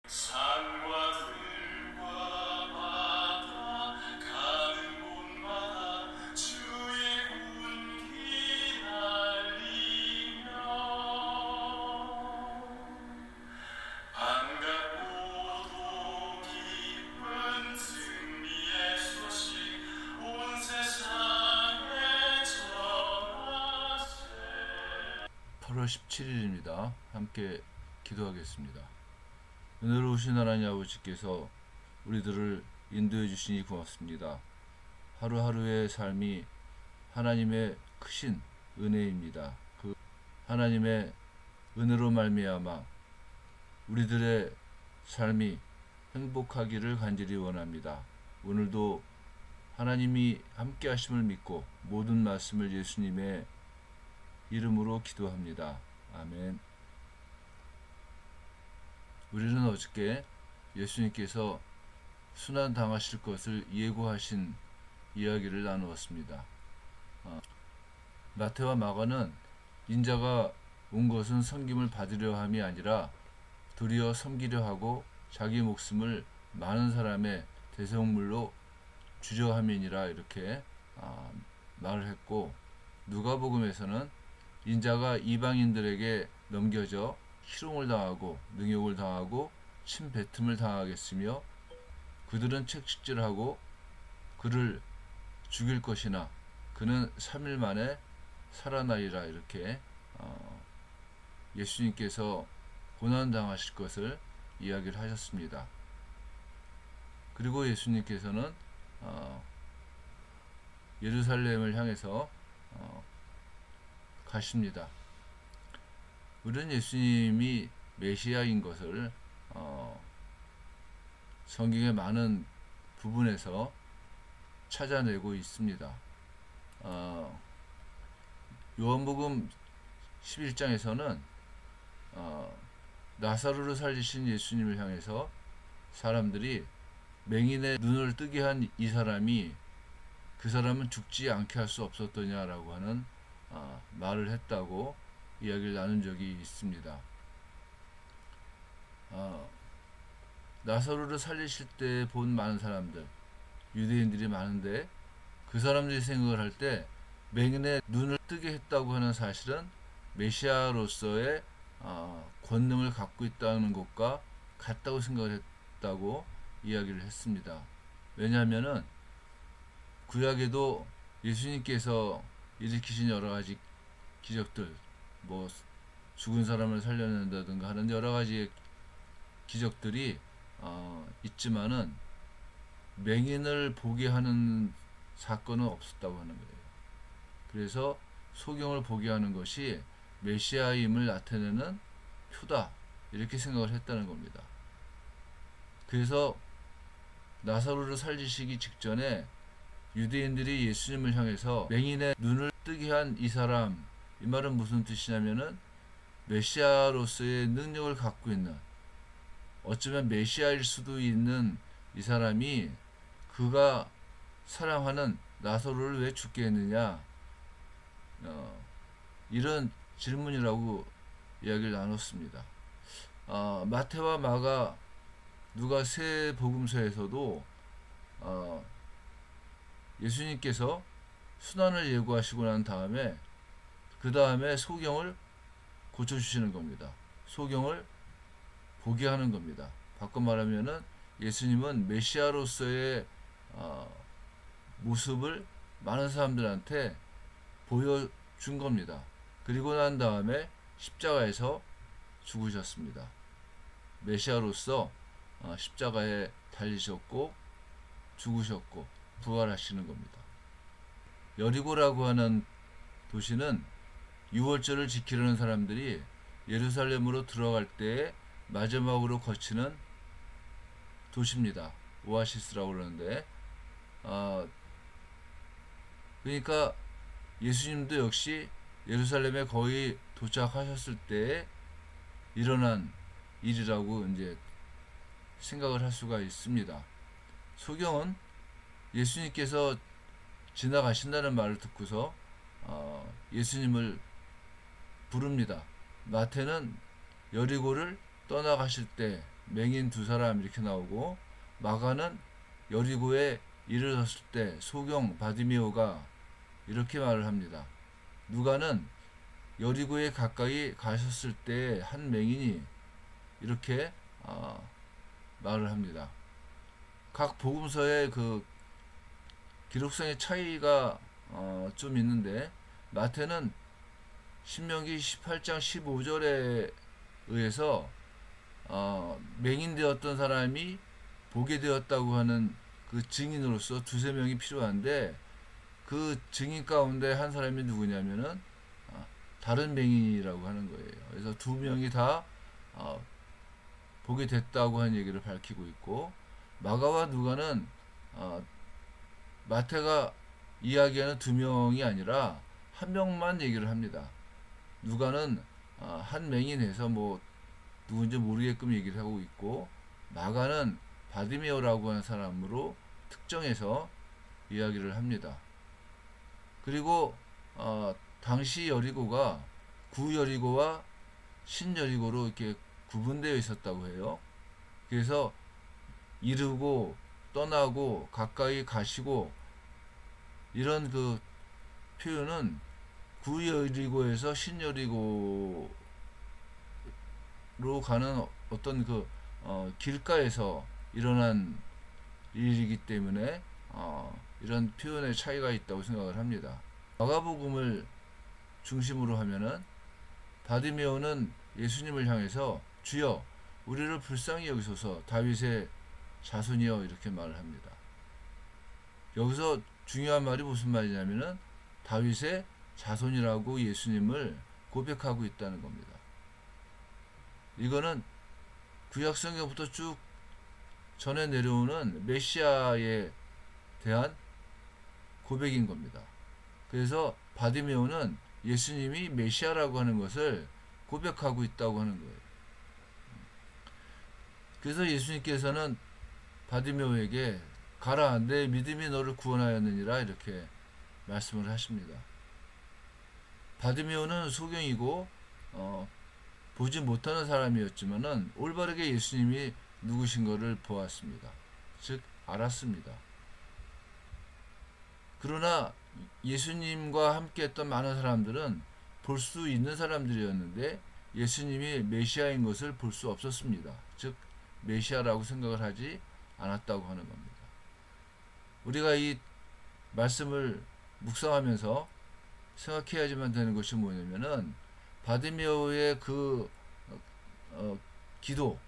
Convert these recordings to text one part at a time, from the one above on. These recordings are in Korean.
산과 들과 바다 가는 곳마다 주의 군기 날리며 반갑고도 기쁜 승리의 소식 온 세상에 전하세. 8월 17일입니다. 함께 기도하겠습니다. 은혜로우신 하나님 아버지께서 우리들을 인도해 주시니 고맙습니다. 하루하루의 삶이 하나님의 크신 은혜입니다. 그 하나님의 은혜로 말미암아 우리들의 삶이 행복하기를 간절히 원합니다. 오늘도 하나님이 함께 하심을 믿고 모든 말씀을 예수님의 이름으로 기도합니다. 아멘. 우리는 어저께 예수님께서 순환 당하실 것을 예고하신 이야기를 나누었습니다. 마태와 마가는 인자가 온 것은 섬김을 받으려 함이 아니라 도리어 섬기려 하고 자기 목숨을 많은 사람의 대성물로 주려 함이니라 이렇게 말을 했고, 누가복음에서는 인자가 이방인들에게 넘겨져 희롱을 당하고 능욕을 당하고 침뱉음을 당하겠으며 그들은 채찍질하고 그를 죽일 것이나 그는 3일 만에 살아나리라 이렇게 예수님께서 고난당하실 것을 이야기를 하셨습니다. 그리고 예수님께서는 예루살렘을 향해서 가십니다. 우리는 예수님이 메시아인 것을 성경의 많은 부분에서 찾아내고 있습니다. 요한복음 11장에서는 나사로를 살리신 예수님을 향해서 사람들이 맹인의 눈을 뜨게 한 이 사람이 그 사람은 죽지 않게 할 수 없었더냐라고 하는 말을 했다고 이야기를 나눈 적이 있습니다. 나사로를 살리실 때 본 많은 사람들, 유대인들이 많은데 그 사람들이 생각을 할 때 맹인의 눈을 뜨게 했다고 하는 사실은 메시아로서의 권능을 갖고 있다는 것과 같다고 생각을 했다고 이야기를 했습니다. 왜냐하면은 구약에도 예수님께서 일으키신 여러 가지 기적들, 뭐 죽은 사람을 살려낸다든가 하는 여러 가지 기적들이 있지만은 맹인을 보게 하는 사건은 없었다고 하는 거예요. 그래서 소경을 보게 하는 것이 메시아임을 나타내는 표다 이렇게 생각을 했다는 겁니다. 그래서 나사로를 살리시기 직전에 유대인들이 예수님을 향해서 맹인의 눈을 뜨게 한 이 사람, 이 말은 무슨 뜻이냐면은 메시아로서의 능력을 갖고 있는, 어쩌면 메시아일 수도 있는 이 사람이 그가 사랑하는 나사로를 왜 죽게 했느냐, 이런 질문이라고 이야기를 나눴습니다. 마태와 마가, 누가 세 복음서에서도 예수님께서 순환을 예고하시고 난 다음에 그 다음에 소경을 고쳐주시는 겁니다. 소경을 보게 하는 겁니다. 바꿔 말하면은 예수님은 메시아로서의 모습을 많은 사람들한테 보여준 겁니다. 그리고 난 다음에 십자가에서 죽으셨습니다. 메시아로서 십자가에 달리셨고 죽으셨고 부활하시는 겁니다. 여리고라고 하는 도시는 유월절을 지키려는 사람들이 예루살렘으로 들어갈 때 마지막으로 거치는 도시입니다. 오아시스라고 그러는데, 그러니까 예수님도 역시 예루살렘에 거의 도착하셨을 때 일어난 일이라고 이제 생각을 할 수가 있습니다. 소경은 예수님께서 지나가신다는 말을 듣고서 예수님을 부릅니다. 마태는 여리고를 떠나가실 때 맹인 두 사람 이렇게 나오고, 마가는 여리고에 이르렀을 때 소경 바디메오가 이렇게 말을 합니다. 누가는 여리고에 가까이 가셨을 때 한 맹인이 이렇게 말을 합니다. 각 복음서의 그 기록상의 차이가 좀 있는데, 마태는 신명기 18장 15절에 의해서 맹인 되었던 사람이 보게 되었다고 하는 그 증인으로서 두세 명이 필요한데, 그 증인 가운데 한 사람이 누구냐면은 다른 맹인이라고 하는 거예요. 그래서 두 명이 다 보게 됐다고 하는 얘기를 밝히고 있고, 마가와 누가는 마태가 이야기하는 두 명이 아니라 한 명만 얘기를 합니다. 누가는 한 맹인에서 뭐 누군지 모르게끔 얘기를 하고 있고, 마가는 바디메오라고 하는 사람으로 특정해서 이야기를 합니다. 그리고 당시 여리고가 구여리고와 신여리고로 이렇게 구분되어 있었다고 해요. 그래서 이르고 떠나고 가까이 가시고 이런 그 표현은 구여리고에서 신여리고로 가는 어떤 그 길가에서 일어난 일이기 때문에 이런 표현의 차이가 있다고 생각을 합니다. 마가복음을 중심으로 하면은 바디메오는 예수님을 향해서 주여 우리를 불쌍히 여기소서 다윗의 자손이여 이렇게 말을 합니다. 여기서 중요한 말이 무슨 말이냐면은 다윗의 자손이라고 예수님을 고백하고 있다는 겁니다. 이거는 구약성경부터 쭉 전해 내려오는 메시아에 대한 고백인 겁니다. 그래서 바디메오는 예수님이 메시아라고 하는 것을 고백하고 있다고 하는 거예요. 그래서 예수님께서는 바디메오에게 가라 내 믿음이 너를 구원하였느니라 이렇게 말씀을 하십니다. 바디메오는 소경이고 보지 못하는 사람이었지만은 올바르게 예수님이 누구신 것을 보았습니다. 즉 알았습니다. 그러나 예수님과 함께 했던 많은 사람들은 볼 수 있는 사람들이었는데 예수님이 메시아인 것을 볼 수 없었습니다. 즉 메시아라고 생각을 하지 않았다고 하는 겁니다. 우리가 이 말씀을 묵상하면서 생각해야지만 되는 것이 뭐냐면은 바디메오의 그 기도,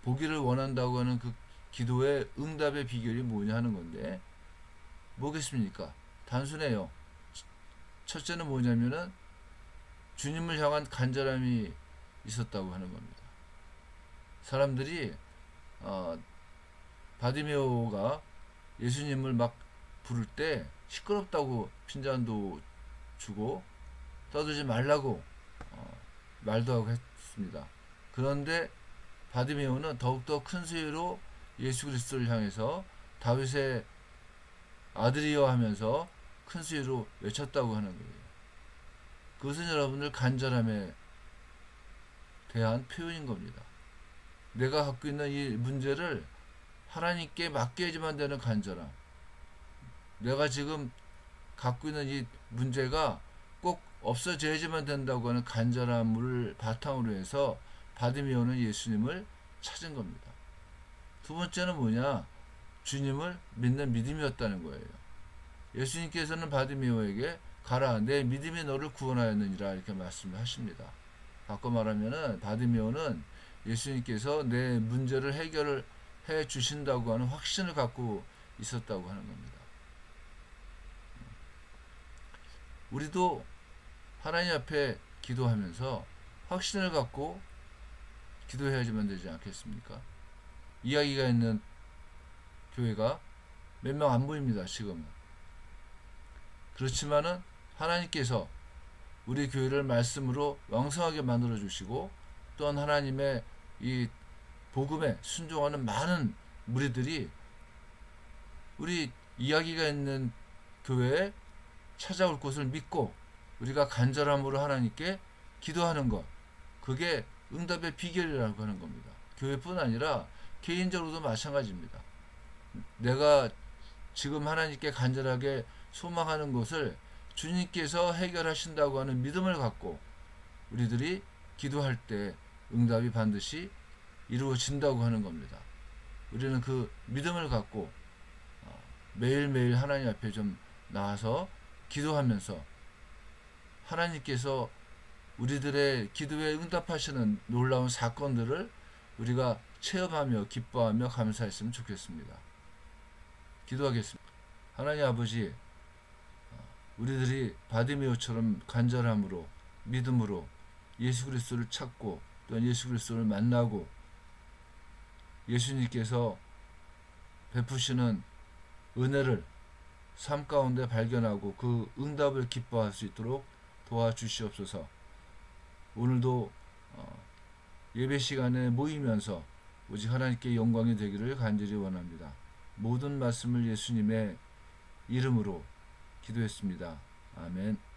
보기를 원한다고 하는 그 기도의 응답의 비결이 뭐냐 하는 건데, 뭐겠습니까? 단순해요. 첫째는 뭐냐면은 주님을 향한 간절함이 있었다고 하는 겁니다. 사람들이 바디메오가 예수님을 막 부를 때 시끄럽다고 핀잔도 주고 떠들지 말라고 말도 하고 했습니다. 그런데 바디메오는 더욱더 큰 소리로 예수 그리스도를 향해서 다윗의 아들이여 하면서 큰 소리로 외쳤다고 하는 거예요. 그것은 여러분들 간절함에 대한 표현인 겁니다. 내가 갖고 있는 이 문제를 하나님께 맡겨야지만 되는 간절함, 내가 지금 갖고 있는 이 문제가 꼭 없어져야지만 된다고 하는 간절함을 바탕으로 해서 바디메오는 예수님을 찾은 겁니다. 두 번째는 뭐냐? 주님을 믿는 믿음이었다는 거예요. 예수님께서는 바디메오에게 가라 내 믿음이 너를 구원하였느니라 이렇게 말씀을 하십니다. 바꿔 말하면은 바디메오는 예수님께서 내 문제를 해결을 해 주신다고 하는 확신을 갖고 있었다고 하는 겁니다. 우리도 하나님 앞에 기도하면서 확신을 갖고 기도해야지만 되지 않겠습니까? 이야기가 있는 교회가 몇 명 안 보입니다. 지금은. 그렇지만은 하나님께서 우리 교회를 말씀으로 왕성하게 만들어 주시고 또한 하나님의 이 복음에 순종하는 많은 무리들이 우리 이야기가 있는 교회에 찾아올 것을 믿고 우리가 간절함으로 하나님께 기도하는 것, 그게 응답의 비결이라고 하는 겁니다. 교회뿐 아니라 개인적으로도 마찬가지입니다. 내가 지금 하나님께 간절하게 소망하는 것을 주님께서 해결하신다고 하는 믿음을 갖고 우리들이 기도할 때 응답이 반드시 이루어진다고 하는 겁니다. 우리는 그 믿음을 갖고 매일매일 하나님 앞에 좀 나와서 기도하면서 하나님께서 우리들의 기도에 응답하시는 놀라운 사건들을 우리가 체험하며 기뻐하며 감사했으면 좋겠습니다. 기도하겠습니다. 하나님 아버지, 우리들이 바디메오처럼 간절함으로 믿음으로 예수 그리스도를 찾고 또한 예수 그리스도를 만나고 예수님께서 베푸시는 은혜를 삶 가운데 발견하고 그 응답을 기뻐할 수 있도록 도와주시옵소서. 오늘도 예배 시간에 모이면서 오직 하나님께 영광이 되기를 간절히 원합니다. 모든 말씀을 예수님의 이름으로 기도했습니다. 아멘.